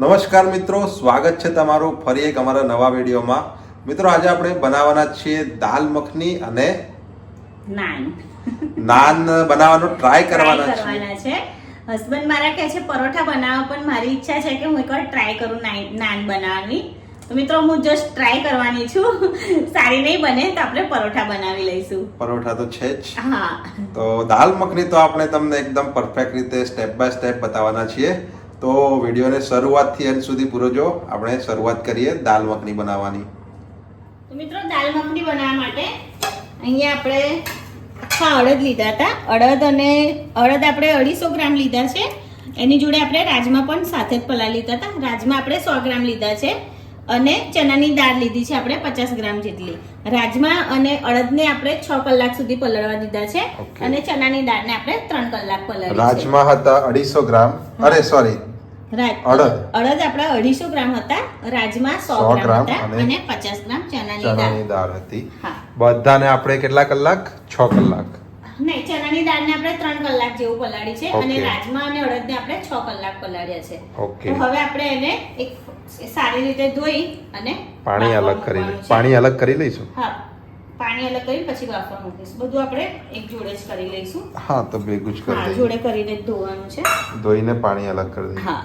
નમસ્કાર મિત્રો, સ્વાગત છે તમારું ફરી એક અમારા નવા વિડીયોમાં. મિત્રો આજે આપણે બનાવવાના છીએ દાલ મખની અને નાન બનાવવાનો ટ્રાય કરવાના છે. હસબન્ડ મારા કહે છે પરોઠા બનાવો, પણ મારી ઈચ્છા છે કે હું એકવાર ટ્રાય કરું નાન બનાવવાની. તો મિત્રો હું જસ્ટ ટ્રાય કરવાની છું. સારી નહીં બને તો આપણે પરોઠા બનાવી લઈશું. પરોઠા તો છે જ. હા, તો દાલ મખની તો આપણે તમને એકદમ પરફેક્ટ રીતે સ્ટેપ બાય સ્ટેપ બતાવવાના છીએ. તો વિડીયોને શરૂઆતથી અંત સુધી પૂરો જો. આપણે શરૂઆત કરીએ દાલ મખની બનાવવાની. તો મિત્રો દાલ મખની બનાવવા માટે અહીંયા આપણે આખા અડદ લીધા હતા. અડદ આપણે 250 ગ્રામ લીધા છે. એની જોડે આપણે રાજમા પણ સાથે જ પલાળી લીધા હતા. રાજમા આપણે 100 ગ્રામ લીધા છે અને ચણાની દાળ લીધી છે આપણે 50 ગ્રામ જેટલી. રાજમા અને અડદને આપણે 6 કલાક સુધી પલાળવા દીધા છે અને ચણાની દાળને આપણે 3 કલાક પલાળી. રાજમા હતા 250 ગ્રામ. અરે સોરી, અડદ આપણા 250 ગ્રામ હતા, રાજમા 100 ગ્રામ હતા અને 50 ગ્રામ ચણાની દાળ હતી. હા, બધાને આપણે કેટલા કલાક? 6 કલાક. નહીં, ચણાની દાળને આપણે 3 કલાક જેવું પલાળી છે અને રાજમા અને અડદને આપણે 6 કલાક પલાળ્યા છે. ઓકે. તો હવે આપણે એને એક સારી રીતે ધોઈ અને પાણી અલગ કરી લઈશું. પાણી અલગ કરી લઈશું. હા, પાણી અલગ કરી પછી બાફવા મૂકીશું. બધું આપણે એક જોડે જ કરી લઈશું. હા, તો ભેગું જ કરી હા, દઈએ. જોડે કરીને જ ધોવાનું છે. ધોઈને પાણી અલગ કરી દઈએ. હા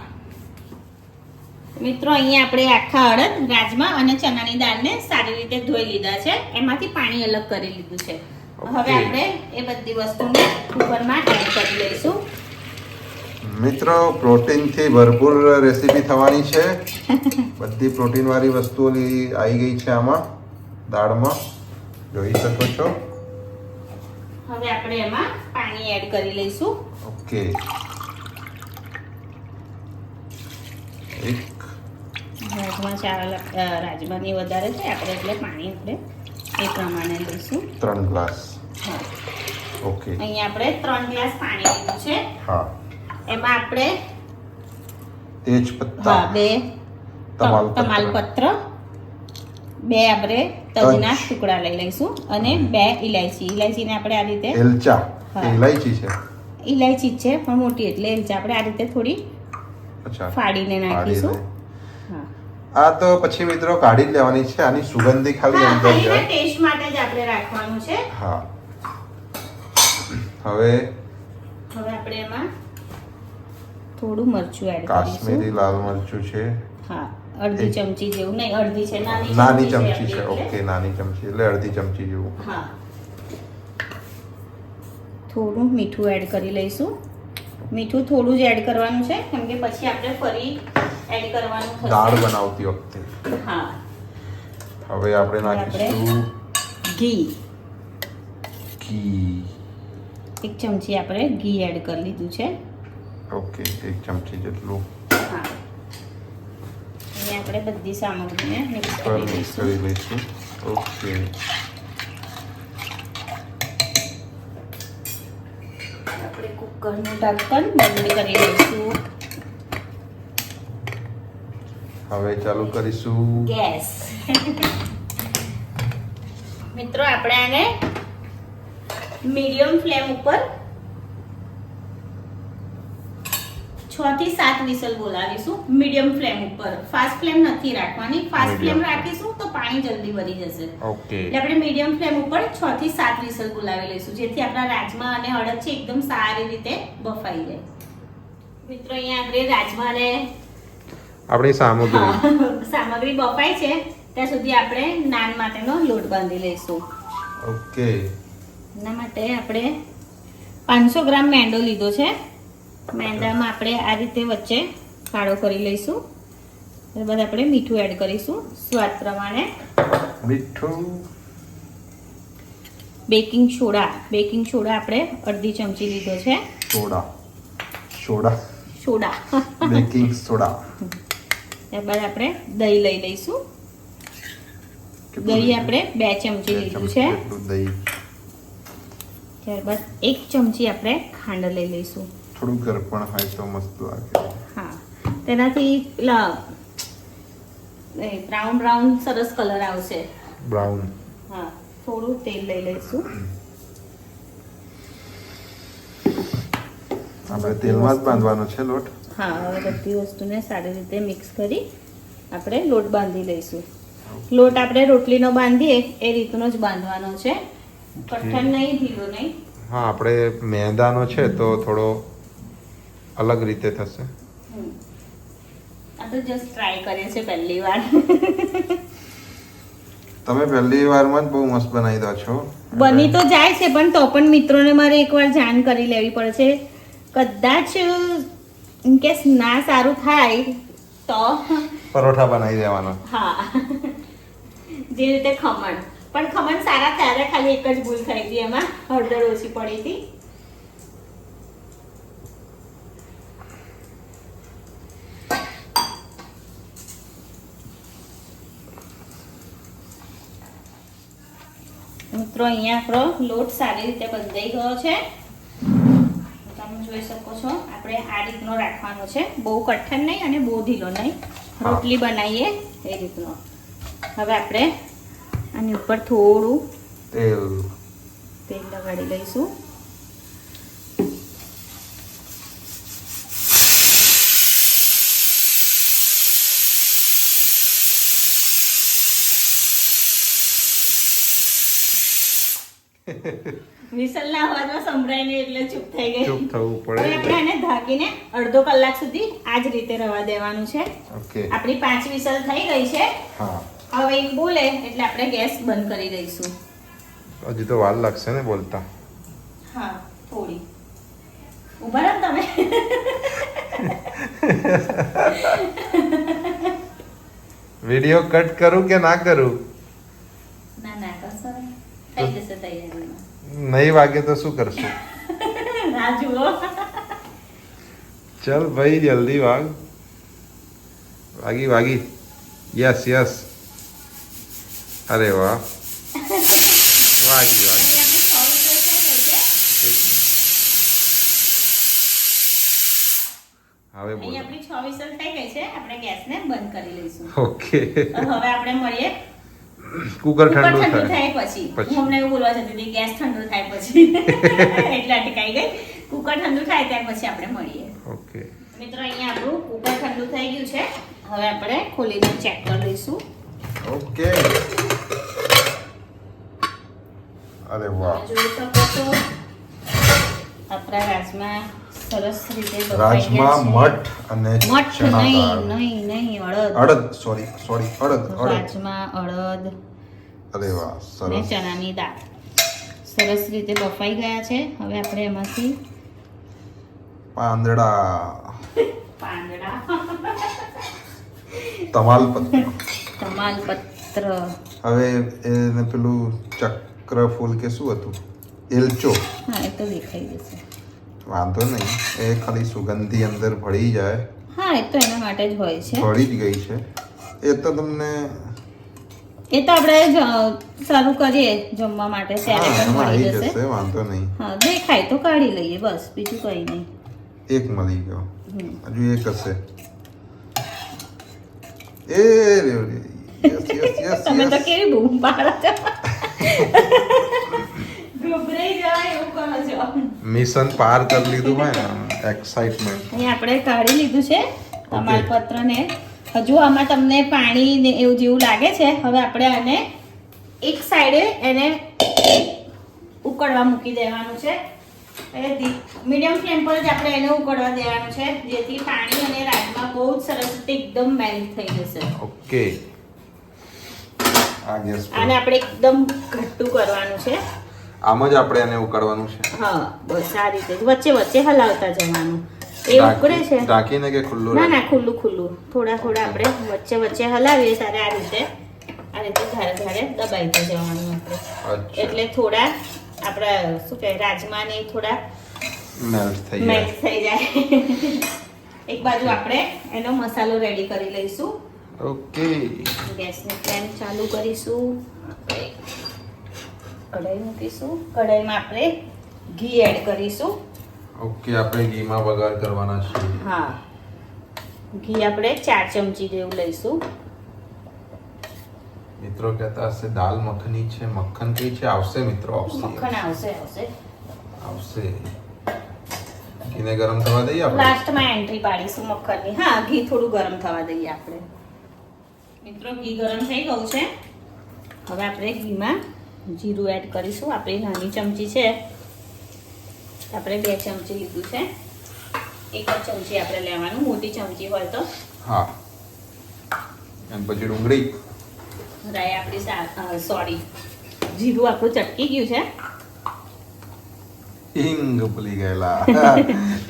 મિત્રો, અહીંયા આપણે આખા અડદ, રાજમા અને ચણાની દાળને સારી રીતે ધોઈ લીધા છે. એમાંથી પાણી અલગ કરી લીધું છે. હવે આપણે એ બધી વસ્તુને કુકરમાં એડ કરી લઈશું. મિત્રો, પ્રોટીનથી ભરપૂર રેસીપી થવાની છે. બધી પ્રોટીન વાળી વસ્તુઓ આવી ગઈ છે આમાં દાળમાં, જોઈ શકો છો. હવે આપણે એમાં પાણી એડ કરી લઈશું. ઓકે. રાજમાની વધારે છે આપણે એટલે પાણી આપણે એ પ્રમાણે લઈશું. 3 ગ્લાસ. હા, ઓકે. અહીંયા આપણે 3 ગ્લાસ પાણી લીધું છે. હા. એમાં આપણે તેજ પત્તા, 2 તમાલપત્ર, 2 આપણે તજના ટુકડા લઈ લઈશું અને 2 ઇલાયચીને આપણે આ રીતે એલચા, ઇલાયચી છે. ઇલાયચી છે પણ મોટી, એટલે એલચા આપણે આ રીતે થોડી ફાડીને નાખીશું. આ તો પછી મિત્રો કાઢી લેવાની છે. આની સુગંધી ખાલી અંદર જાય, ટેસ્ટ માટે જ આપણે રાખવાનું છે. હા. હવે આપણે એમાં થોડું મરચું એડ કરીશું. કાશ્મીરી લાલ મરચું છે. હા, અડધી ચમચી જેવું. નહીં, અડધી છે, નાની ચમચી છે. ઓકે, નાની ચમચી એટલે અડધી ચમચી જેવું. હા, થોડું મીઠું એડ કરી લઈશું. મીઠું થોડું જ એડ કરવાનું છે કેમ કે પછી આપણે ફરી એડ કરવાનું થશે દાળ બનાવતી વખતે. હા. હવે આપણે નાખીશું ઘી. 1 ઘી ચમચી આપણે ઘી એડ કરી લીધું છે. ઓકે, 1 ચમચી જેટલું. હા, અહીંયા આપણે બધી સામગ્રીને મિક્સ કરી લઈશું. ઓકે. આપણે કુકરનું ઢક્કન બંધ કરી લઈશું. હવે ચાલુ કરીશું ગેસ. મિત્રો, આપણે આને મીડિયમ ફ્લેમ ઉપર 6 થી 7 વિસલ બોલાવીશું. મીડિયમ ફ્લેમ ઉપર, ફાસ્ટ ફ્લેમ નથી રાખવાની. ફાસ્ટ ફ્લેમ રાખીશું તો પાણી જલ્દી બળી જશે. ઓકે. એટલે આપણે મીડિયમ ફ્લેમ ઉપર 6 થી 7 વિસલ બોલાવી લઈશું, જેથી આપણા રાજમા અને અડદ છે એકદમ સારી રીતે બફાઈ જાય. મિત્રો, અહીંયા આપણે રાજમાને આપણી સામગ્રી બફાય છે ત્યાં સુધી આપણે નાન માટેનો લોટ બાંધી લઈશું. ઓકે. એના માટે આપણે 500 ગ્રામ મેંદો લીધો છે. મેંદામાં આપણે આ રીતે વચ્ચે કાળો કરી લઈશું. ત્યારબાદ આપણે મીઠું એડ કરીશું સ્વાદ પ્રમાણે. મીઠું. બેકિંગ સોડા આપણે અડધી ચમચી લીધો છે. Soda baking soda. ત્યારબાદ આપણે દહીં લઈ લઈશું. દહીં આપણે 2 ચમચી લીધું છે. ત્યારબાદ 1 ચમચી આપણે ખાંડ લઈ લઈશું. થોડું ગરપણ હોય તો મસ્ત લાગે. હા, તેનાથી બ્રાઉન સરસ કલર આવશે. બ્રાઉન. હા, થોડું તેલ લઈ લઈશું. આપણે તેલમાં જ બાંધવાનો છે લોટ. હા, હવે બધી વસ્તુને સારી રીતે મિક્સ કરી આપણે લોટ બાંધી લઈશું. લોટ આપણે રોટલીનો બાંધીએ એ રીતનો જ બાંધવાનો છે, કઠણ નહીં, ઢીલો નહીં. હા, આપણે મેદાનો છે તો થોડો અલગ રીતે થશે. આ તો જસ્ટ ટ્રાય કરીએ છે પહેલી વાર. તમે પહેલી વારમાં જ બહુ મસ્ત બનાવી દો છો. બની તો જાય છે, પણ તો પણ મિત્રોને મારે એકવાર જાણ કરી લેવી પડે છે. કદાચ ઇન કેસ ના સારું થાય તો પરોઠા બનાવી દેવાના. હા, જે રીતે ખમણ, પણ ખમણ સારા ત્યારે ખાલી એક જ ભૂલ થઈ હતી, એમાં હળદર ઓછી પડી હતી. મિત્રો અહીંયા આપણો લોટ સારી રીતે બંધાઈ ગયો છે. તમે જોઈ શકો છો, આપણે આ રીતનો રાખવાનો છે, બહુ કઠણ નહીં અને બહુ ઢીલો નહીં, રોટલી બનાવીએ એ રીતનો. હવે આપણે આની ઉપર થોડું તેલ લગાડી લઈશું. વિસલના અવાજમાં સંભળાય નહીં એટલે ચૂપ થઈ ગઈ. ચૂપ થવું પડે. હવે આપણે આને ઢાંકીને અડધો કલાક સુધી આ જ રીતે રવા દેવાનું છે. ઓકે. આપણી 5 વિસલ થઈ ગઈ છે. હા. હવે એમ બોલે એટલે આપણે ગેસ બંધ કરી દઈશું. હજી તો વાર લાગશે ને બોલતા. હા, થોડી. ઊભા રહો તમે. વિડિયો કટ કરું કે ના કરું? ના કરશો ને? થઈ જશે તૈયારીમાં. નહીં વાગે તો શું કરશું? રાહ જુઓ. ચલ ભાઈ જલ્દી વાગ. વાગી. યસ. અરે વાહ. વાગી. હવે બોલો. અહીં આપણી 6 વિસલ થઈ ગઈ છે, આપણે ગેસને બંધ કરી લઈશું. ઓકે. તો હવે આપણે મળીએ કુકર ઠંડુ થાય થાય પછી. હું હમણાં એવું બોલવા જતી હતી, ગેસ ઠંડુ થાય પછી. એટલે અટકાઈ ગઈ. કુકર ઠંડુ થાય ત્યાર પછી આપણે મળીએ. ઓકે. મિત્રો અહીંયા આપણું કુકર ઠંડુ થઈ ગયું છે. હવે આપણે ખોલીને ચેક કરી લઈશું. ઓકે. અરે વાહ. જોઈ શકો છો આપણા રાજમા સરસ રીતે બફાઈ રાજમા, ગયા છે. મઠ અને મઠ ચણા દાળ. નહીં અડદ સોરી અડદ. રાજમા, અડદ અરે વાહ, અને સરસ. ચણાની દાળ સરસ રીતે બફાઈ ગયા છે. હવે આપણે એમાંથી પાંદડા, તમાલપત્ર, હવે એને પેલું ચક્ર ફૂલ કે શું હતું, એલચો. હા, એ તો દેખાઈ જશે. વાંધો નહીં, એ ખાલી સુગંધી અંદર ભળી જાય. હા, એ તો એના માટે જ હોય છે. ભળી જ ગઈ છે. એ તો તમને એ તો આપણે શરૂ કરીએ જમવા માટે ત્યારે પણ એમાં મળી આવી જશે. જશે, વાંધો નહીં. હા, દેખાય તો કાઢી લઈએ, બસ બીજું કંઈ નહીં. એક મળી ગયો, હજુ એક હશે. એ યસ. તમે તો કેવી બૂમ પાડો છો. ગભરાઈ જાય એવું કરો છો. મિશન પાર કરી લીધું હોય ને, એક્સાઇટમેન્ટ. અહીં આપણે કાઢી લીધું છે તમાલપત્ર ને. હજુ આમાં તમને પાણી ને એવું જેવું લાગે છે. હવે આપણે આને એક સાઈડે એને ઉકળવા મૂકી દેવાનું છે. મીડિયમ ફ્લેમ પર જ આપણે એને ઉકળવા દેવાનું છે, જેથી પાણી અને રાજમા બહુ જ સરસ રીતે એકદમ મેલ્ટ થઈ જશે. ઓકે. આ ગેસ પર આને આપણે એકદમ ઘટ્ટું કરવાનું છે. આમ જ આપણે એને ઉકાળવાનું છે. હા, બસ આ રીતે જ વચ્ચે વચ્ચે હલાવતા જવાનું. એ ઉકળે છે. ઢાંકીને કે ખુલ્લું? ના, ખુલ્લું. થોડા આપણે વચ્ચે હલાવીએ ત્યારે આ રીતે ધારે દબાઈ જવાનું આપણે. એટલે થોડા આપણા શું કહે રાજમા ને થોડા મેલ્ટ થઈ જાય. એક બાજુ આપણે એનો મસાલો રેડી કરી લઈશું. ઓકે. ગેસની ફ્લેમ ચાલુ કરીશું. કઢાઈ મૂકીશું. કઢાઈમાં આપણે ઘી એડ કરીશું. ઓકે, આપણે ઘીમાં વઘાર કરવાના છે. હા, ઘી આપણે 4 ચમચી જેવું લઈશું. મિત્રો કહેતા હશે દાલ મખની છે, મક્ખન કઈ છે? આવશે મિત્રો, આવશે. મક્ખન આવશે. આવશે. ઘીને ગરમ થવા દઈએ આપણે. લાસ્ટમાં એન્ટ્રી પાડીશું મક્ખનની. હા, ઘી થોડું ગરમ થવા દઈએ આપણે. મિત્રો, ઘી ગરમ થઈ ગયું છે. હવે આપણે ઘીમાં જીરું એડ કરીશું. આપણી નાની ચમચી છે, આપણે 2 ચમચી લીધું છે. 1 જ ચમચી આપણે લેવાનું, મોટી ચમચી હોય તો. હા. અને પછી ડુંગળી. રાઈ આપણી સોરી, જીરું આપણું ચટકી ગયું છે. હિંગ ભૂલી ગયેલા.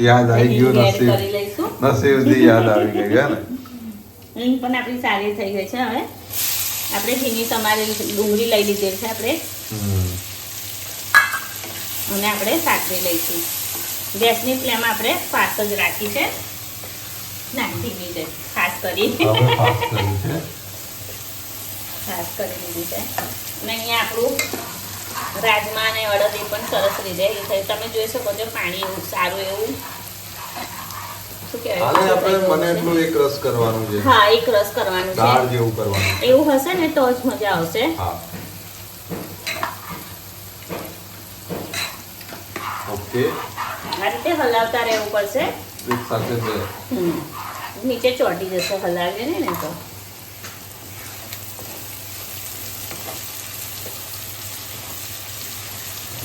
યાદ આવી ગયું. એડ કરી લઈશું. નસીબથી યાદ આવી ગઈ હે ને. હિંગ પણ આપણી સારી થઈ ગઈ છે. હવે આપણે ભીની સમારેલી ડુંગળી લઈ લીધી છે આપણે, અને આપણે સાતરી લઈશું. ગેસની ફ્લેમ આપણે ફાસ્ટ જ રાખી છે. ના, ધીમી છે ખાસ કરી. હવે ફાસ્ટ કરી છે. ખાસ કરી લીધી છે. અને અહીંયા આપણું રાજમા અને અડદ એ પણ સરસ રીતે છે. તમે જોઈ શકો છો પાણી એવું સારું એવું શું આને આપણે કહેવાય, મને એટલું એક રસ કરવાનું છે. હા, એક રસ કરવાનું દાળ છે. જેવું કરવાનું. એવું હશે ને તો જ મજા આવશે. હા. ઓકે. આ રીતે હલાવતા રહેવું પડશે. એક સાથે જ. નીચે ચોંટી જશે હલાવીએ ને તો.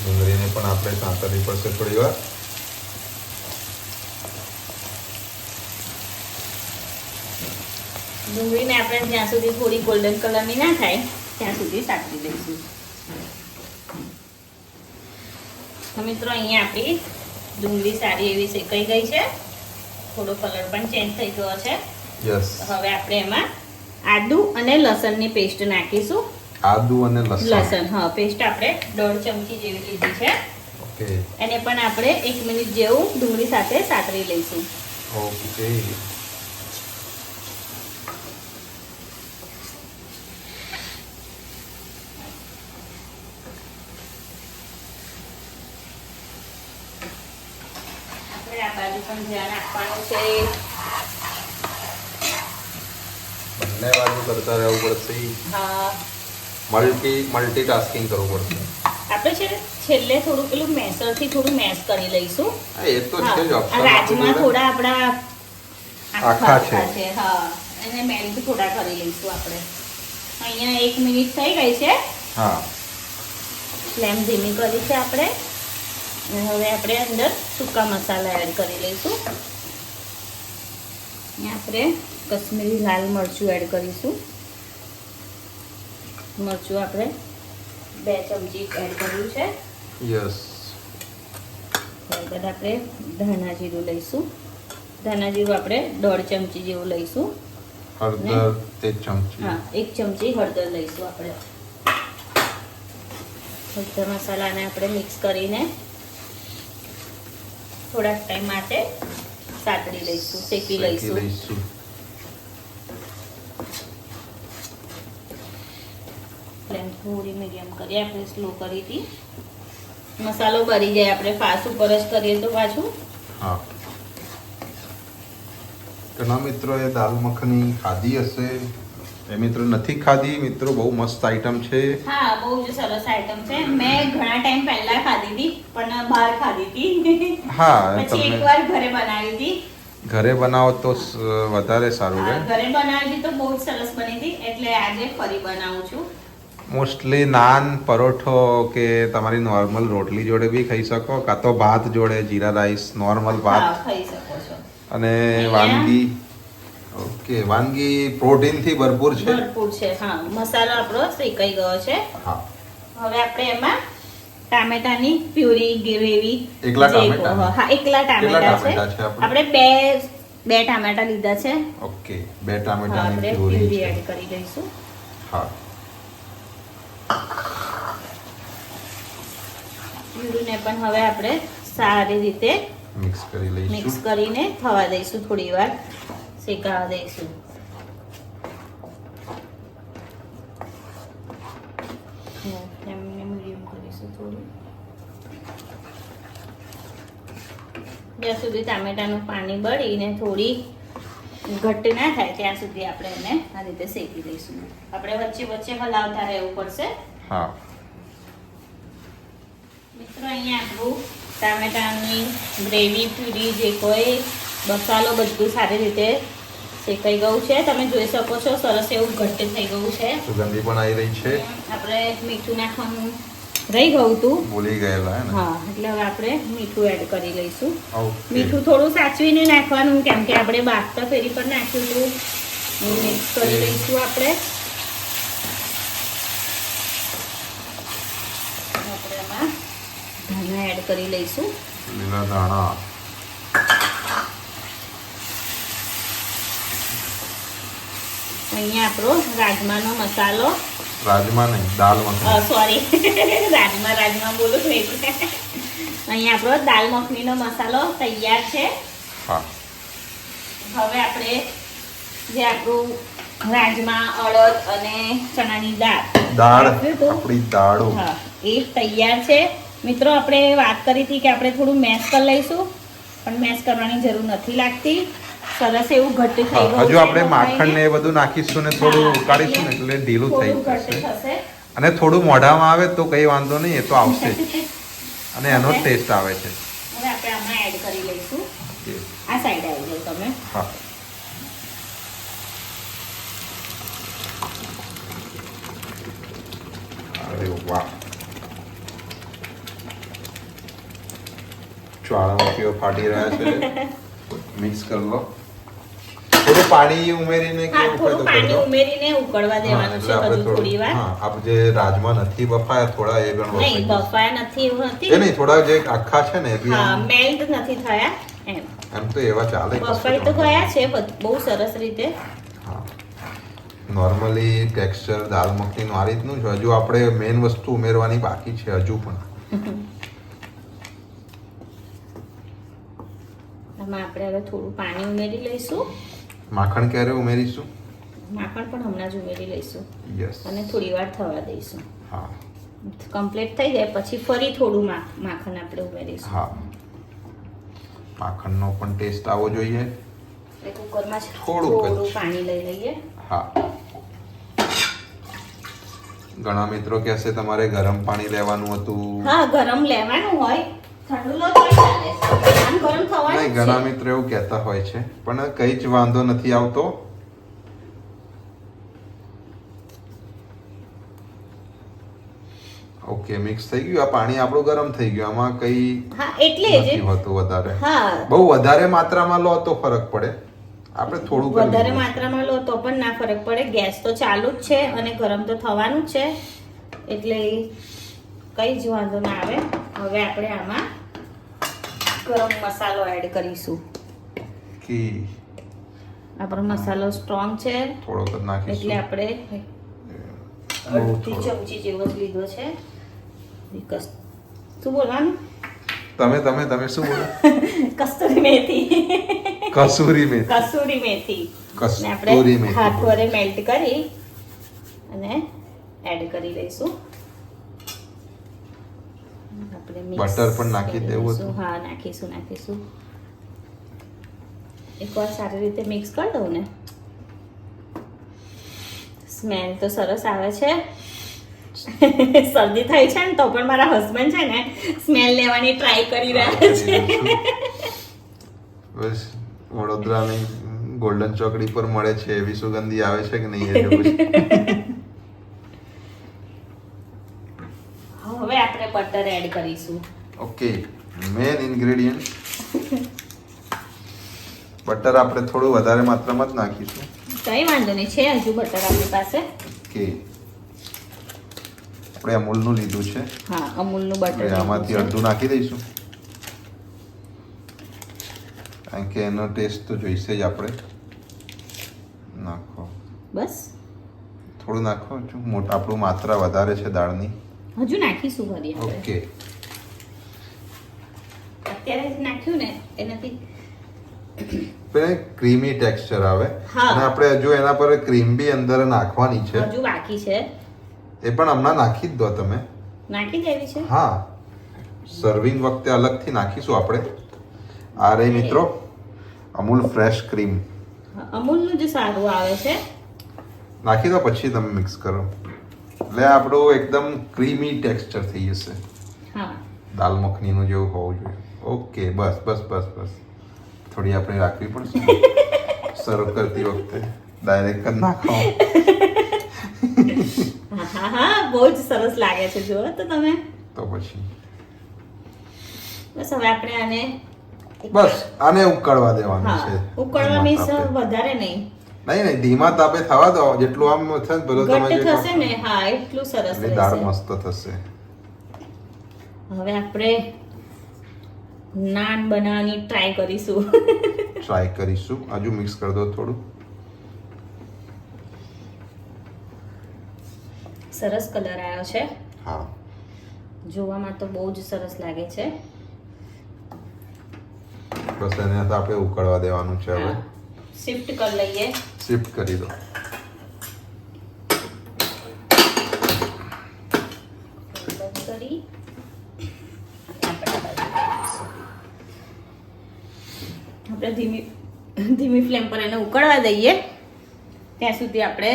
ડુંગળીને પણ આપણે સાંતળવી પડશે થોડી વાર. ડુંગળીને આપણે જ્યાં સુધી થોડી ગોલ્ડન કલરની ના થાય ત્યાં સુધી સાતરી દઈશું. તો મિત્રો, અહીંયા આપણી ડુંગળી સારી એવી શેકાઈ ગઈ છે. થોડો કલર પણ ચેન્જ થઈ ગયો છે. યસ. હવે આપણે એમાં આદુ અને લસણની પેસ્ટ નાખીશું. આદુ અને લસણ, હા, પેસ્ટ આપણે 1.5 ચમચી જેવી લીધી છે. ઓકે. એને પણ આપણે 1 મિનિટ જેવું ડુંગળી સાથે સાતરી લઈશું. ઓકે. આપણે આ બાજુ પણ ધ્યાન આપવાનું છે. બંને બાજુ કરતા રહેવું પડશે. હા, મલ્ટીટાસ્કિંગ કરવું પડશે. આપણે છે છેલ્લે થોડું પેલું મેસરથી થોડું મેશ કરી લઈશું. હા, એ તો છે જ આ ઓપ્શન. રાજમાં થોડા આપણા આખા છે. હા, એને મેલ્ટ થોડા કરી લઈશું આપણે. અહીંયા 1 મિનિટ થઈ ગઈ છે. હા. ફ્લેમ ધીમી કરી છે આપણે. અને હવે આપણે અંદર સૂકા મસાલા એડ કરી લઈશું. અહીંયા આપણે કશ્મીરી લાલ મરચું એડ કરીશું. મરચું આપણે 2 ચમચી એડ કર્યું છે. યસ. ત્યારબાદ આપણે ધાણા જીરું લઈશું. ધાણા જીરું આપણે 1.5 ચમચી જેવું લઈશું. હળદર 1 ચમચી. હા, 1 ચમચી હળદર લઈશું આપણે. હળદર મસાલાને આપણે મિક્સ કરીને થોડાક ટાઈમ માટે સાતરી લઈશું, શેકી લઈશું. ફ્લેમ થોડી મીડિયમ કરી આપણે સ્લો કરી હતી. મસાલો બળી જાય આપણે ફાસ્ટ ઉપર જ કરીએ તો પાછું. હા. ઘણા મિત્રોએ દાલ મખની ખાધી હશે. એ મિત્રો નથી ખાધી, મિત્રો બહુ મસ્ત આઈટમ છે. હા, બહુ જ સરસ આઈટમ છે. મેં ઘણા ટાઈમ પહેલા ખાધી હતી, પણ બહાર ખાધી હતી. હા, પછી એકવાર ઘરે બનાવી હતી. ઘરે બનાવો તો વધારે સારું રહે. ઘરે બનાવી હતી તો બહુ જ સરસ બની હતી, એટલે આજે ફરી બનાવું છું. મોસ્ટલી નાન, પરોઠો કે તમારી નોર્મલ રોટલી જોડે બી ખાઈ શકો, કાં તો ભાત જોડે, જીરા રાઈસ, નોર્મલ ભાત. હા, ખાઈ શકો છો. અને વાનગી, ઓકે, વાનગી પ્રોટીનથી ભરપૂર છે. ભરપૂર છે. હા, મસાલો આપણો શેકાઈ ગયો છે. હા. હવે આપણે એમાં ટામેટાની પ્યુરી ગ્રેવી. એકલા ટામેટા? હા, એકલા ટામેટા છે. આપણે બે ટામેટા લીધા છે. ઓકે, 2 ટામેટાની આપણે પ્યુરી પ્યુરી છે. એડ કરી દઈશું. હા. પ્યુરીને પણ હવે આપણે સારી રીતે મિક્સ કરી લઈશું. મિક્સ કરીને થવા દઈશું, થોડી વાર શેકાવા દઈશું. એમને મીડિયમ કરીશું થોડું, જ્યાં સુધી ટામેટાનું પાણી બળીને થોડી ઘટ્ટ ના થાય ત્યાં સુધી આપણે એને આ રીતે શેકી દઈશું. આપણે વચ્ચે વચ્ચે હલાવતા રહેવું પડશે. હા. મિત્રો, અહીંયા આપણું ટામેટાની ગ્રેવી પ્યુરી જે કોઈ મસાલો બધું સારી રીતે શેકાઈ ગયું છે. તમે જોઈ શકો છો સરસ એવું ઘટ્ટ થઈ ગયું છે. સુગંધી પણ આવી રહી છે. આપણે મીઠું નાખવાનું રહી ગયું હતું, ભૂલી ગયેલા હે ને. હા, એટલે હવે આપણે મીઠું એડ કરી લઈશું. ઓકે. મીઠું થોડું સાચવીને નાખવાનું, કેમ કે આપણે બાફતા ફેરી પર નાખ્યું હતું. મિક્સ કરી લઈશું આપણે. એમાં ધાણા એડ કરી લઈશું. લીલા ધાણા. અહીંયા આપણો રાજમાનો મસાલો, રાજમા નહીં, દાલ મખની. સોરી રાજમા બોલું છું એટલે. અહીંયા આપણો દાલ મખનીનો મસાલો તૈયાર છે. હા. હવે આપણે જે આપણું રાજમા, અડદ અને ચણાની દાળ આપણી દાળો. હા, એ તૈયાર છે. મિત્રો, આપણે વાત કરી હતી કે આપણે થોડું મેશ કરી લઈશું, પણ મેશ કરવાની જરૂર નથી લાગતી. સરસ એવું ઘટ્ટ થઈ ગયું. હજુ આપણે માખણ ને એ બધું નાખીશું ને થોડું ઉકાળીશું ને એટલે ઢીલું થઈ જશે. અને થોડું મોઢામાં આવે તો કઈ વાંધો નહીં, એ તો આવશે જ. અને એનો ટેસ્ટ આવે છે. હવે આપણે આમાં એડ કરી લઈશું. આ સાઈડ આવી જાઓ તમે. હા. અરે વાહ, જ્વાળામુખીઓ ફાટી રહ્યા છે. મિક્સ કરી લો. થોડું પાણી ઉમેરીને કે થોડું પાણી ઉમેરીને ઉકળવા દેવાનું છે બધું થોડી વાર. હા, આપ જે રાજમા નથી બફાયા થોડા એ ગણ નહીં, બફાયા નથી એવું નથી. એ નહીં, થોડા જે આખા છે ને એ બી હા, મેલ્ટ નથી થયા એમ. એમ તો એવા ચાલે. બફાઈ તો ગયા છે બહુ સરસ રીતે. હા, નોર્મલી ટેક્સચર દાલ મખનીનું આ રીતનું છે. હજુ આપણે મેઇન વસ્તુ ઉમેરવાની બાકી છે હજુ પણ. આમાં આપણે હવે થોડું પાણી ઉમેરી લઈશું. માખણ ક્યારે ઉમેરીશું? માખણ પણ હમણાં જ ઉમેરી લઈશું. યસ. અને થોડી વાર થવા દઈશું. હા. કમ્પ્લીટ થઈ જાય પછી ફરી થોડું માખણ આપણે ઉમેરીશું. હા, માખણનો પણ ટેસ્ટ આવવો જોઈએ. કુકરમાં થોડું પાણી લઈ લઈએ. હા. ઘણા મિત્રો કહેશે તમારે ગરમ પાણી લેવાનું હતું. હા, ગરમ લેવાનું હોય, ઠંડુ લો તો ચાલે. આમ ગરમ થવાનું નહીં, ઘણા મિત્રો એવું કહેતા હોય છે, પણ કઈ જ વાંધો નથી આવતો. ઓકે, મિક્સ થઈ ગયું. આ પાણી આપણું ગરમ થઈ ગયું. આમાં કઈ હા, એટલે જ નથી હોતું વધારે. હા, બહુ વધારે માત્રામાં લો તો ફરક પડે. આપણે થોડું વધારે માત્રામાં લો તો પણ ના ફરક પડે. ગેસ તો ચાલુ જ છે અને ગરમ તો થવાનું જ છે, એટલે કઈ જ વાંધો ના આવે. હવે આપણે આમાં ગરમ મસાલો એડ કરીશું. કે આપણો મસાલો સ્ટ્રોંગ છે થોડોક જ નાખીશું. એટલે આપણે અડધી ચમચી જેવો જ લીધો છે. શું બોલવાનું? તમે શું બોલો? કસ્તુરી મેથી. કસૂરી મેથી. કસૂરી મેથી. કસ્તુરી આપણે મેથી. હાથ વડે મેલ્ટ કરી અને એડ કરી લઈશું. આપણે બટર પણ નાખી દેવું હતું. હા, નાખીશું. એકવાર સારી રીતે મિક્સ કરી દઉં ને. સ્મેલ તો સરસ આવે છે. શરદી થઈ છે ને તો પણ મારા હસબન્ડ છે ને સ્મેલ લેવાની ટ્રાય કરી રહ્યા છે. બસ વડોદરાની ગોલ્ડન ચોકડી પર મળે છે એવી સુગંધી આવે છે કે નહીં એ જોવું છે. હવે આપણે બટર એડ કરીશું. ઓકે, મેન ઇન્ગ્રેડિયન્ટ બટર આપણે થોડું વધારે માત્રામાં જ નાખીશું. કઈ વાંધો નહીં, છે હજુ બટર આપણી પાસે. ઓકે, આપણે અમૂલનું લીધું છે. હા, અમૂલનું બટર આમાંથી અડધું નાખી દઈશું, કારણ કે એનો ટેસ્ટ તો જોઈશે જ. આપણે નાખો, બસ થોડું નાખો. મોટા આપણું માત્રા વધારે છે દાળની. હજુ નાખીશું ફરી આપણે. ઓકે, અત્યારે જ નાખ્યું ને એનાથી ક્રીમી ટેક્સચર આવે. હા. અને આપણે હજુ એના પર ક્રીમ બી અંદર નાખવાની છે. હજુ બાકી છે. એ પણ હમણાં નાખી જ દો તમે. નાખી દેવી છે. હા, સર્વિંગ વખતે અલગથી નાખીશું આપણે. આ રહી મિત્રો અમૂલ ફ્રેશ ક્રીમ. અમૂલનું જ સારું આવે છે. નાખી દો પછી તમે મિક્સ કરો એટલે આપણું એકદમ ક્રીમી ટેક્સચર થઈ જશે. હા, દાલ મખનીનું જેવું હોવું જોઈએ. ઓકે, બસ બસ બસ બસ. થોડી આપણે રાખવી પડશે સર્વ કરતી વખતે ડાયરેક્ટ જ નાખો. હા હા, બહુ જ સરસ લાગે છે. જુઓ તો તમે. તો પછી બસ હવે આપણે આને બસ આને ઉકળવા દેવાનું હા છે. ઉકળવા ધીમા મીન્સ તાપે. વધારે નહીં, નહીં ધીમા તાપે થવા દો. જેટલું આમ છે ને પેલો તમે ઘટ્ટ જે થશે ને હા એટલું સરસ એટલે દાળ રહેશે. મસ્ત થશે. હવે આપણે નાન બનાવવાની ટ્રાય કરીશું. ટ્રાય કરીશું. હજુ મિક્સ કરી દો થોડું. સરસ કલર આવ્યો છે. હા, જોવામાં તો બહુ જ સરસ લાગે છે. બસ એને તો આપણે ઉકળવા દેવાનું છે. હવે શિફ્ટ કરી લઈએ. શિફ્ટ કરી દો. બંધ કરી આપણે ધીમી ફ્લેમ પર એને ઉકળવા દઈએ. ત્યાં સુધી આપણે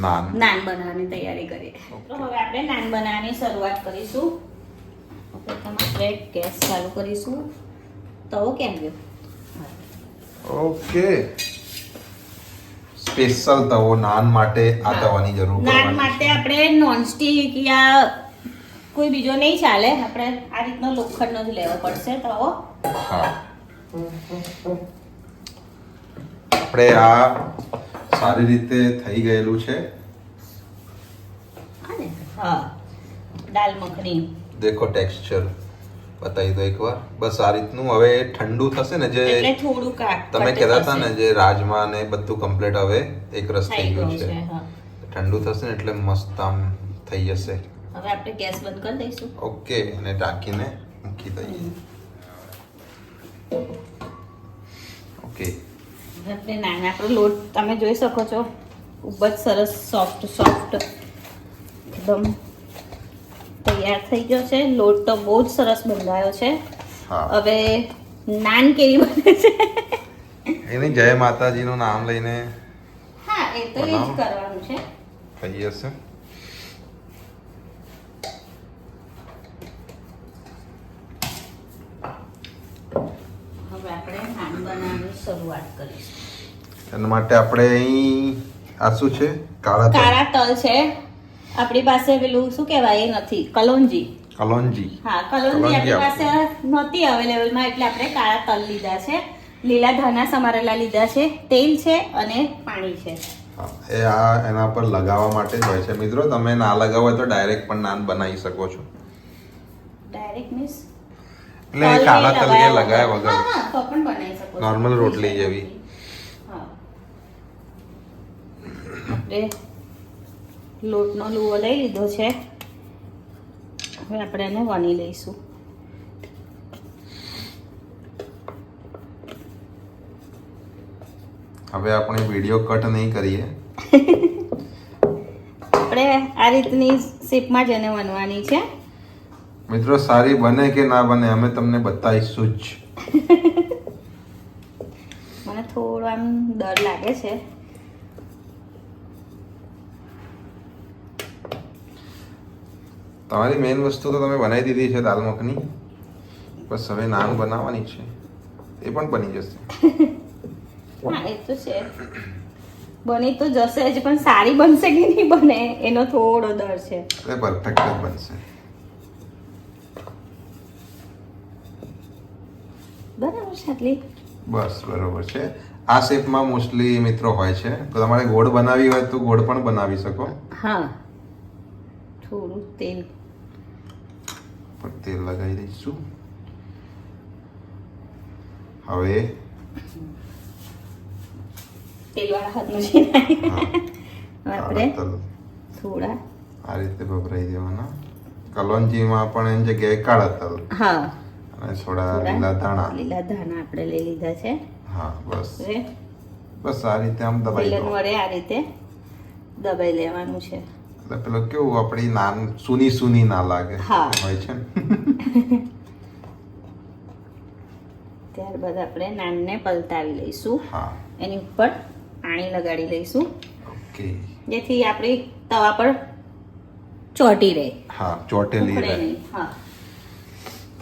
નાન બનાવવાની તૈયારી કરીએ. તો હવે આપણે નાન બનાવવાની શરૂઆત કરીશું. પ્રથમ આપણે ગેસ ચાલુ કરીશું. તવો કેમ ગયો? ઓકે. સ્પેશિયલ તવો નાન માટે આ તવાની જરૂર નાન પડવાની માટે છે. આપણે નોનસ્ટિક યા કોઈ બીજો નહીં ચાલે. આપણે આ રીતનો લોખંડનો જ લેવો પડશે તવો. હા, આપણે આ સારી રીતે થઈ ગયેલું છે. હા, દાલ મખની દેખો ટેક્સચર બતાવી દો એકવાર. બસ આ રીતનું. હવે ઠંડુ થશે ને જે એટલે થોડું તમે કહેતા હતા ને જે રાજમા ને બધું કમ્પ્લીટ હવે એક રસ થઈ ગયું છે. હા. ઠંડુ થશે ને એટલે મસ્ત આમ થઈ જશે. હવે આપણે ગેસ બંધ કરી દઈશું. ઓકે, અને ઢાંકીને મૂકી દઈએ. ઓકે, આપણે નાના આપણો લોટ તમે જોઈ શકો છો. ખૂબ જ સરસ સોફ્ટ એકદમ તૈયાર થઈ ગયો છે. લોટ તો બહુ જ સરસ બંધાયો છે. હા. હવે નાન કેવી બને છે? એની જય માતાજીનું નામ લઈને હા, એ તો એ જ બનાવો. કરવાનું છે. થઈ જશે. હવે આપણે નાન બનાવવાની શરૂઆત કરીશું. એના માટે આપણે અહીં આ શું છે? કાળા કાળા તલ છે. આપણી પાસે પેલું શું કહેવાય એ નથી, કલોંજી. કલોંજી. હા, કલોંજી આપણી પાસે નહોતી અવેલેબલમાં એટલે આપણે કાળા તલ લીધા છે. લીલા ધાણા સમારેલા લીધા છે. તેલ છે અને પાણી છે. હા, એ આ એના પર લગાવવા માટે જ હોય છે. મિત્રો તમે ના લગાવો હોય તો ડાયરેક્ટ પણ નાન બનાવી શકો છો. ડાયરેક્ટ મીન્સ એટલે એ કાળા તલ કે લગાવ્યા વગર હા હા, તો પણ બનાવી શકો છો. નોર્મલ રોટલી જેવી. હા. આપણે લોટનો લુવો લઈ લીધો છે. હવે આપણે એને વણી લઈશું. હવે આપણે વિડીયો કટ નહીં કરીએ. આપણે આ રીતની શેપમાં જ એને વણવાની છે. મિત્રો સારી બને કે ના બને અમે તમને બતાવીશું જ. મને થોડો આમ ડર લાગે છે. તમારી મેઇન વસ્તુ તો તમે બનાવી દીધી છે દાલ મખની. બસ હવે નાન બનાવવાની છે. એ પણ બની જશે. હા, એ તો છે. બની તો જશે જ પણ સારી બનશે કે નહીં બને એનો થોડો ડર છે. એટલે પરફેક્ટ જ બનશે. બરાબર છે આટલી? બસ બરોબર છે. આ શેપમાં મોસ્ટલી મિત્રો હોય છે. તો તમારે ગોળ બનાવી હોય તો ગોળ પણ બનાવી શકો. હા, થોડું તેલ પર તેલ લગાવી દઈશું. હવે તેલવાળા હાથનું છે. હા, હવે આપણે કાળા તલ થોડા આ રીતે ભભરાઈ દેવાના. કલોંજીમાં પણ એની જગ્યાએ કાળા તલ હા અને થોડા લીલા ધાણા. લીલા ધાણા આપણે લઈ લીધા છે. હા, બસ હવે બસ આ રીતે આમ દબાઈ બેલન દો. વડે આ રીતે દબાઈ લેવાનું છે. એટલે પેલો કેવું આપણી નાન સૂની સૂની ના લાગે હા. હોય છે ને. ત્યારબાદ આપણે નાનને પલટાવી લઈશું. હા, એની ઉપર પાણી લગાડી લઈશું ઓકે. જેથી આપણી તવા પર ચોટી રહે, હા, ચોટેલી ઉખડે રહે. નહીં. હા,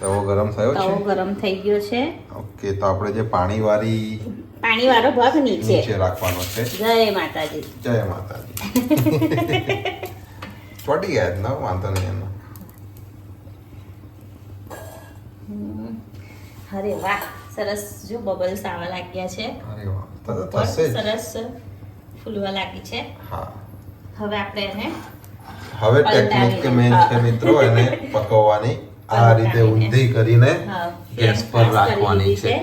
તવો ગરમ થયો તવો છે. ગરમ થઈ ગયો છે. ઓકે, તો આપણે જે પાણીવાળી પાણીવાળો ભાગ નીચે નીચે રાખવાનો છે. જય માતાજી. જય માતાજી. ચોટી ગયા જ ના વાંધો નહીં એનો. અરે વાહ, સરસ જો બબલ્સ આવવા લાગ્યા છે. અરે વાહ, તો ઉપર થશે જ. સરસ ફૂલવા લાગી છે. હા, હવે આપણે એને હવે ટેકનિક મેન છે મિત્રો એને પકવવાની. આ રીતે ઊંધી કરીને હા, ગેસ પર કરી રાખવાની દીધી છે.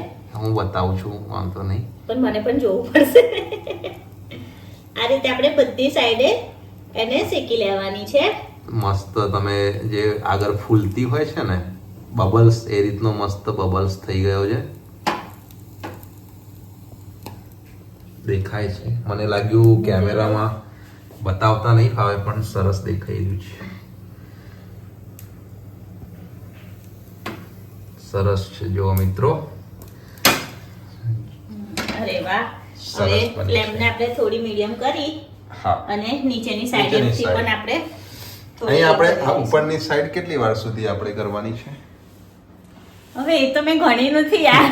હું બતાવું છું, વાંધો નહીં. પણ મને પણ જોવું પડશે. આ રીતે આપણે બધી સાઈડે એને શેકી લેવાની છે. મસ્ત તમે જે આગળ ફૂલતી હોય છે ને બબલ્સ, એ રીતનો મસ્ત બબલ્સ થઈ ગયો છે. દેખાય છે, મને લાગ્યું કેમેરામાં બતાવતા નહીં ફાવે પણ સરસ દેખાઈ રહ્યું છે. સરસ છે જો મિત્રો. અરે વાહ. સરસ હવે બની છે. ફ્લેમને આપણે થોડી મીડિયમ કરી હા, અને નીચેની નીચેની સાઈડેથી side. પણ આપણે અહીં આપણે આ થોડી ઉપરની સાઈડ કેટલી વાર સુધી આપણે કરવાની છે? હવે એ તો મેં ગણી નથી યાર.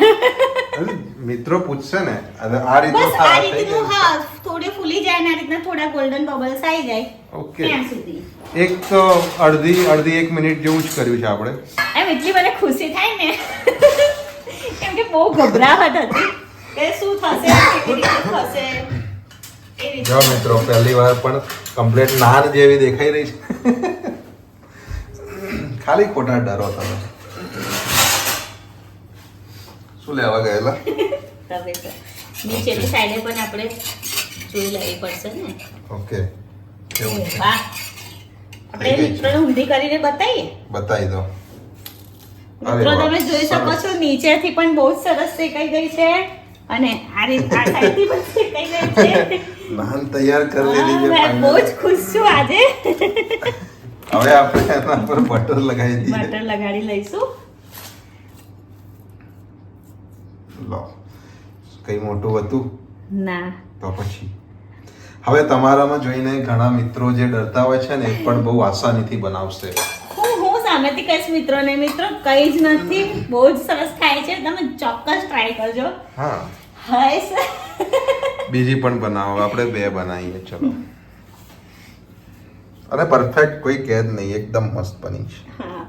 મિત્રો પૂછશે ને, અને આ રીતનો બસ આ થાય થઈ રીતનું, ગયું. હા, થોડી ફૂલી જાય ને આ રીતના થોડા ગોલ્ડન બબલ્સ આવી જાય ઓકે, ત્યાં સુધી. એક તો અડધી 1 મિનિટ જેવું જ કર્યું છે આપણે. એમ એટલી મને ખુશી થાય ને કેમ કે બહુ ગભરાહટ હતી કે શું થશે, કેવી રીતે થશે. એ રીતે. જો મિત્રો પહેલી વાર પણ કમ્પ્લીટ નાન જેવી દેખાઈ રહી છે. ખાલી ખોટા ડરો તમે. શું લેવા ગયેલા? હવે તો નીચેની સાઈડે પણ આપણે જોઈ લેવી પડશે ને. ઓકે, કેવું છે વાહ. આપણે મિત્રોને ઊંધી કરીને બતાવીએ. બતાવી દો. મિત્રો વાહ, તમે જોઈ શકો સરસ. છો નીચેથી પણ બહુ જ સરસ શેકાઈ ગઈ છે અને આ સાઈડથી પણ શેકાઈ ગઈ છે. નાન તૈયાર કરી લીધી છે મેં બહુ જ finally. ખુશ છું આજે. હવે આપણે એના પર બટર લગાવી દઈએ. બટર લગાડી લઈશું. લો, કઈ મોટું હતું ના, તો પછી હવે તમારામાં જોઈને ઘણા મિત્રો જે ડરતા હોય છે ને એ પણ બહુ આસાનીથી બનાવશે. હું સામેથી કહીશ મિત્રોને, મિત્રો કઈ જ નથી, બહુ જ સરસ થાય છે. તમે ચોક્કસ ટ્રાય કરજો. હા, હાય સર. બીજી પણ બનાવો, આપણે 2 બનાવીએ. ચલો. અને પરફેક્ટ કોઈ કહે જ નહીં, એકદમ મસ્ત બની છે. હા.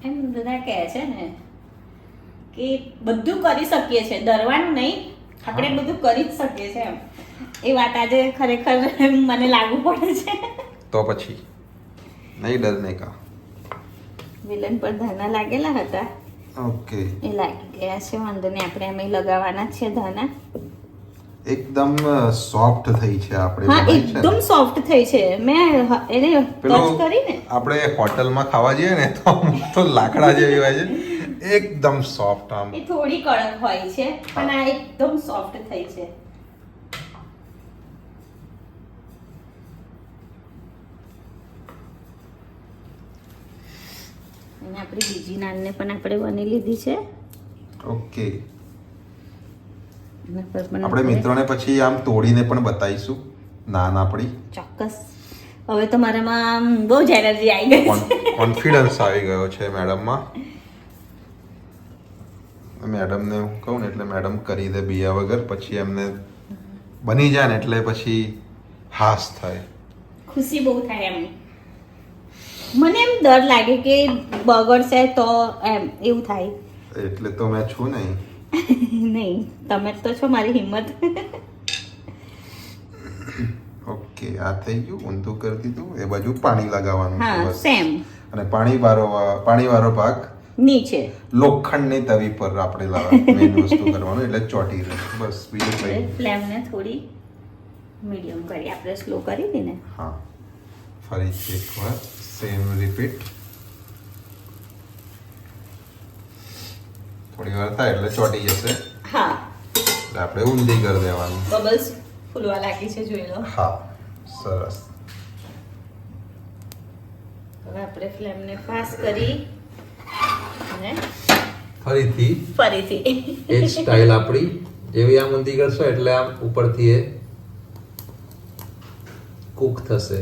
એમ બધા કહે છે ને કે બધું કરી શકીએ છે, ડરવાનું નહીં, આપણે બધું કરી જ શકીએ છે એમ. એ વાત આજે ખરેખર મને લાગુ પડે છે. તો પછી નહીં ડરને કા. વિલન પર ધાના લાગેલા હતા, ઓકે, એ લાગી ગયા છે. વાંધો નહીં, આપણે એમ લગાવવાના જ છે ધાના. એકદમ સોફ્ટ થઈ છે આપણે હા, બનાવી છે એકદમ ને. સોફ્ટ થઈ છે. મેં એને ટચ કરીને આપણે હોટલમાં ખાવા જઈએ ને તો લાકડા જેવી હોય છે, એકદમ સોફ્ટ આમ. એ થોડી કડક હોય છે પણ આ એકદમ સોફ્ટ થઈ છે. અને આપણી બીજી નાનને પણ આપણે બની લીધી છે. ઓકે, એના પર પણ આપણે મિત્રોને પછી આમ તોડીને પણ બતાવીશું નાન આપણી. ચોક્કસ. હવે તો મારામાં આમ બહુ જ એનર્જી આવી ગઈ છે. કોન્ફિડન્સ આવી ગયો છે મેડમમાં. મેડમને હું કહું ને એટલે મેડમ કરી દે બીયા વગર, પછી એમને બની જાય ને એટલે પછી હાસ થાય. ખુશી બહુ થાય એમ. મને એમ ડર લાગે કે બગડશે તો એમ એવું થાય. એટલે તો મેં છું નહીં. નહીં, તમે તો છો મારી હિંમત. ઓકે, આ થઈ ગયું, ઊંધું કરી દીધું. એ બાજુ પાણી લગાવવાનું છે હા, બસ. સેમ. અને પાણીવાળો ભાગ નીચે લોખંડની તવી પર આપણે મેઇન વસ્તુ કરવાનું એટલે ચોટી રહે. બસ બીજું કંઈ. ફ્લેમને થોડી મીડિયમ કરી, આપણે સ્લો કરી હતી ને. હા, ફરીથી એકવાર સેમ રિપીટ. થોડી વાર થાય એટલે ચોટી જશે, હા, એટલે આપણે ઊંધી કરી દેવાનું. બબલ્સ ફૂલવા લાગી છે, જોઈ લો. હા, સરસ. હવે આપણે ફ્લેમને ફાસ્ટ કરી અને ફરીથી ફરીથી એ જ સ્ટાઇલ આપણી જેવી આમ ઊંધી કરશો એટલે આમ ઉપરથી એ કુક થશે.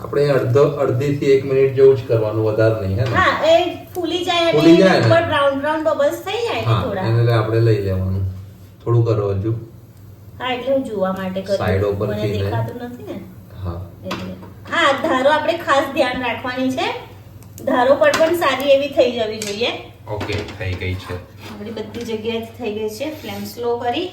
આપણે અડધી થી 1 મિનિટ જેવું જ કરવાનું, વધારે નહીં, હે ને? હા, એ ફૂલી જાય અને ફૂલી જાય ને? ઉપર બ્રાઉન બ્રાઉન બબલ્સ થઈ જાય ને હા, થોડા. એને આપણે લઈ લેવાનું. થોડું કરો હજુ. હા, એટલે હું જોવા માટે કરું. Side ઉપર મને થી ને. દેખાતું નથી ને હા, એટલે. હા, ધારો આપણે ખાસ ધ્યાન રાખવાની છે. ધારો પર પણ સારી એવી થઈ જવી જોઈએ. ઓકે, થઈ ગઈ છે. આપણી બધી જગ્યાએથી થઈ ગઈ છે. ફ્લેમ સ્લો કરી.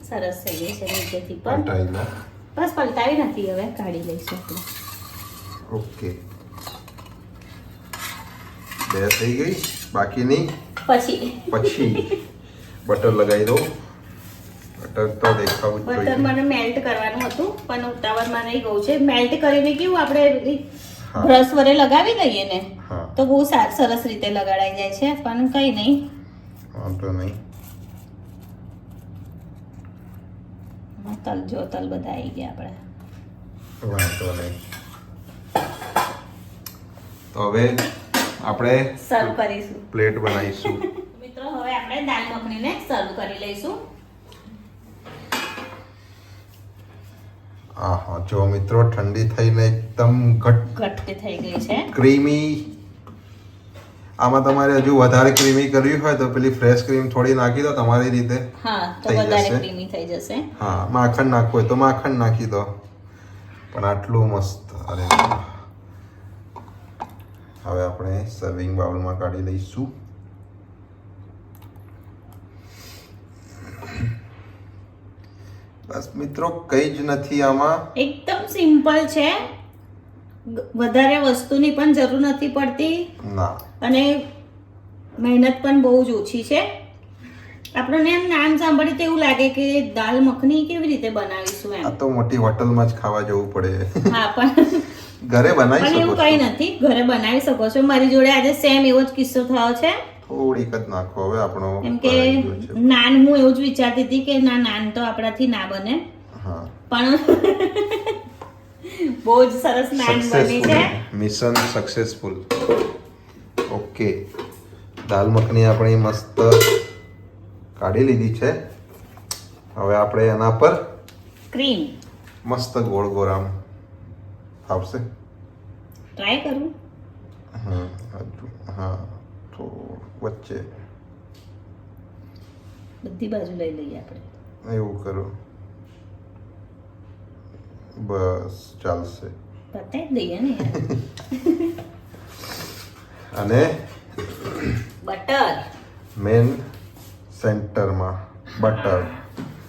સરસ થઈ ગઈ છે નીચેથી પણ. પલટાઈ લો. બસ પલટાવી નથી, હવે કાઢી લઈશું આપણે. ઓકે, 2 થઈ ગઈ. બાકીની પછી બટર લગાવી દો. બટર તો દેખાવું જ બટર જોઈએ. મને મેલ્ટ કરવાનું હતું પણ ઉતાવળમાં રહી ગયું છે. મેલ્ટ કરીને કેવું આપણે હા. બ્રશ વડે લગાવી દઈએ ને હા, તો બહુ સરસ રીતે લગાડાઈ જાય છે, પણ કઈ નહીં. વાંધો નહીં. તલ બધા આવી ગયા આપણા. વાંધો નહીં. તો હવે આપણે સર્વ કરીશું. પ્લેટ બનાવીશું. મિત્રો, હવે આપણે દાલ મખનીને સર્વ કરી લઈશું. આહા, જો મિત્રો ઠંડી થઈને એકદમ ઘટ્ટ થઈ ગઈ છે. ક્રીમી. આમાં તમારે હજુ વધારે ક્રીમી કરવી હોય તો પેલી ફ્રેશ ક્રીમ થોડી નાખી દો તમારી રીતે. હા, તો થઈ વધારે જશે. ક્રીમી થઈ જશે. હા, માખણ નાખવું હોય તો માખણ નાખી દો. પણ આટલું મસ્ત. અરે વાહ. હવે આપણે સર્વિંગ બાઉલમાં કાઢી લઈશું. બસ મિત્રો, કઈ જ નથી આમાં. એકદમ સિમ્પલ છે. વધારે વસ્તુની પણ જરૂર નથી પડતી ના, અને મહેનત પણ બહુ જ ઓછી છે. આપણને એમ નામ સાંભળી તો એવું લાગે કે દાલ મખની કેવી રીતે બનાવીશું આ એમ. તો મોટી હોટલમાં જ ખાવા જવું પડે. હા, પણ ઘરે બનાવી પણ એવું શકો કઈ છો. નથી, ઘરે બનાવી શકો છો. મારી જોડે આજે સેમ એવો જ કિસ્સો થયો છે. થોડીક જ નાખો. હવે આપણો કેમ કે બનાવી ગયો છે. નાન હું એવું જ વિચારતી હતી કે નાન તો આપણાથી ના બને, હા, પણ બહુ જ સરસ નાન બની છે. Mission successful. Okay, dal makhani આપણી મસ્ત કાઢી લીધી છે. હવે આપણે એના પર ક્રીમ મસ્ત ગોળ ગોળ આમ આવશે. ટ્રાય કરું. હા, થોડું વચ્ચે બધી બાજુ લઈ લઈએ આપણે. એવું કરો. બસ ચાલશે. બતાવી દઈએ ને યાર. અને બટર મેન સેન્ટરમાં બટર.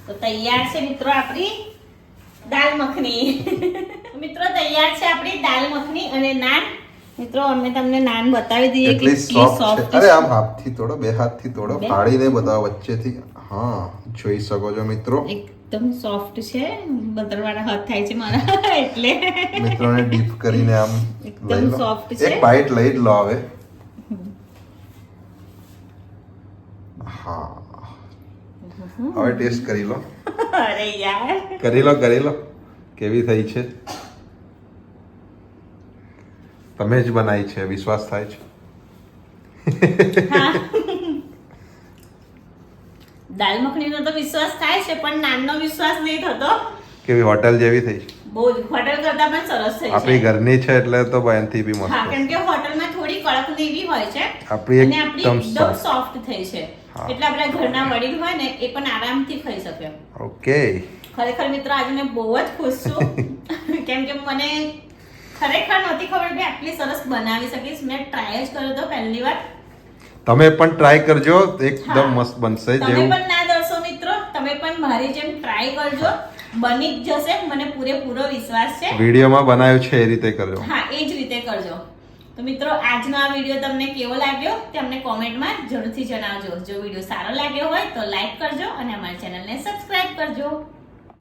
તો તૈયાર છે મિત્રો આપણી દાલ મખની. મિત્રો, તૈયાર છે આપણી દાલ મખની અને નાન. મિત્રો, અમે તમને નાન બતાવી દઈએ કે એટલી કેટલી સોફ્ટ સોફ્ટ છે. અરે આમ હાથથી તોડો, 2 હાથથી તોડો, બે? ફાડીને બધા વચ્ચેથી. હા, જોઈ શકો છો મિત્રો. એકદમ સોફ્ટ છે. બટરવાળા હાથ થાય છે મારા એટલે મિત્રોને ડીપ કરીને આમ એકદમ લઈ લો. soft છે. એક બાઈટ લઈ જ લો હવે. હા, હવે ટેસ્ટ કરી લો. અરે યાર, કરી લો કેવી થઈ છે. તમે જ બનાવી છે, વિશ્વાસ થાય છે. હા. દાલ મખનીનો તો વિશ્વાસ થાય છે પણ નાનનો વિશ્વાસ નહીં થતો. કેવી હોટલ જેવી થઈ છે. બહુ જ હોટલ કરતા પણ સરસ થઈ આપણી છે. ઘરની છે એટલે તો બનતી બી હા, મસ્ત. કેમ કે હોટલમાં થોડી કડક ને એવી હોય છે આપણી અને આપણી એકદમ એકદમ soft. સોફ્ટ થઈ છે. હા. એટલે આપણા ઘરના વડીલ હોય ને એ પણ આરામથી ખાઈ શકે. ઓકે. ખરેખર મિત્રો, આજે મેં બહુ જ ખુશ છું કેમ કે મને ખરેખર નહોતી ખબર કે આટલી સરસ બનાવી શકીશ. મેં ટ્રાય જ કર્યો તો પહેલી વાર. તમે પણ ટ્રાય કરજો, એકદમ હા. મસ્ત બનશે. તમે જેવું પણ ના ડરશો મિત્રો, તમે પણ મારી જેમ ટ્રાય કરજો. બની જ જશે, મને પૂરેપૂરો વિશ્વાસ છે. વિડીયોમાં બનાવ્યું છે એ રીતે કરજો. હા, એ જ રીતે કરજો. તો મિત્રો, આજનો આ વિડીયો તમને કેવો લાગ્યો તે અમને કોમેન્ટમાં જરૂરથી જણાવજો. જો વિડીયો સારો લાગ્યો હોય તો લાઈક કરજો અને અમારી ચેનલને સબસ્ક્રાઇબ કરજો.